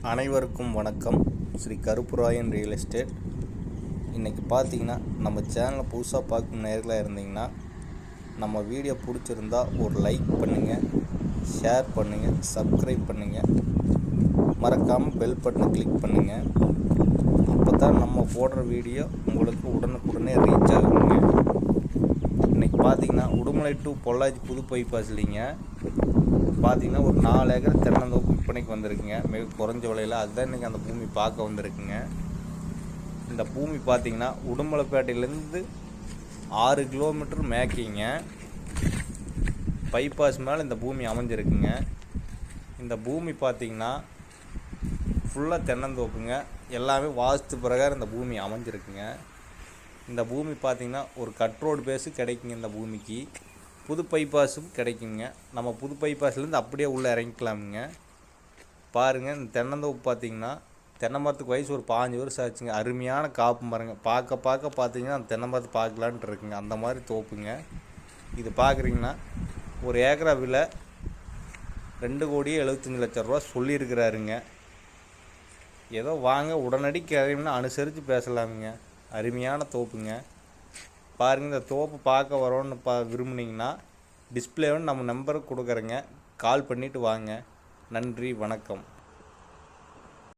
அனைவருக்கும் வணக்கம். Sri Karuppurayan real estate. இன்றைக்கி பார்த்தீங்கன்னா நம்ம சேனலை புதுசாக பார்க்கும் நேர்களாக இருந்தீங்கன்னா நம்ம வீடியோ பிடிச்சிருந்தா ஒரு லைக் பண்ணுங்கள், ஷேர் பண்ணுங்கள், சப்ஸ்கிரைப் பண்ணுங்கள், மறக்காமல் பெல் பட்டனை கிளிக் பண்ணுங்கள். அப்போ தான் நம்ம போடுற வீடியோ உங்களுக்கு உடனுக்குடனே ரீச் ஆகுங்க. இன்றைக்கி பார்த்தீங்கன்னா உடுமலை டு பொள்ளாச்சி புது பைபாஸ் இல்லைங்க, பார்த்தீங்கன்னா ஒரு 4 ஏக்கர் தென்னந்தோப்பு விற்பனைக்கு வந்திருக்குங்க. மிக குறைஞ்ச விலையில். அதுதான் இன்றைக்கி அந்த பூமி பார்க்க வந்திருக்குங்க. இந்த பூமி பார்த்தீங்கன்னா உடுமலைப்பேட்டையிலேருந்து 6 கிலோமீட்டர் மேக்கிங்க பைபாஸ் மேலே இந்த பூமி அமைஞ்சிருக்குங்க. இந்த பூமி பார்த்தீங்கன்னா ஃபுல்லாக தென்னந்தோப்புங்க. எல்லாமே வாஸ்து பிரகாரம் இந்த பூமி அமைஞ்சிருக்குங்க. இந்த பூமி பார்த்தீங்கன்னா ஒரு கட் ரோடு பேஸு கிடைக்குங்க. இந்த பூமிக்கு புது பைபாஸும் கிடைக்குங்க. நம்ம புது பைபாஸ்லேருந்து அப்படியே உள்ளே இறங்கிக்கலாமுங்க. பாருங்கள், இந்த தென்னந்தோப்பு பார்த்தீங்கன்னா தென்னை மரத்துக்கு வயசு ஒரு 5 வருஷம் ஆச்சுங்க. அருமையான காப்பு மரங்க. பார்க்க பார்த்தீங்கன்னா அந்த தென்னை மரத்தை பார்க்கலான்ட்டு இருக்குங்க. அந்த மாதிரி தோப்புங்க. இது பார்க்குறீங்கன்னா ஒரு ஏக்கரா விலை 2,75,00,000 சொல்லியிருக்கிறாருங்க. ஏதோ வாங்க உடனடி கிளம்பினா அனுசரித்து பேசலாமுங்க. அருமையான தோப்புங்க. பாருங்கள், இந்த தோப்பு பார்க்க வரோன்னு விரும்புனீங்கன்னா டிஸ்பிளேன்னு நம்ம நம்பருக்கு கொடுக்குறேங்க. கால் பண்ணிவிட்டு வாங்க. நன்றி, வணக்கம்.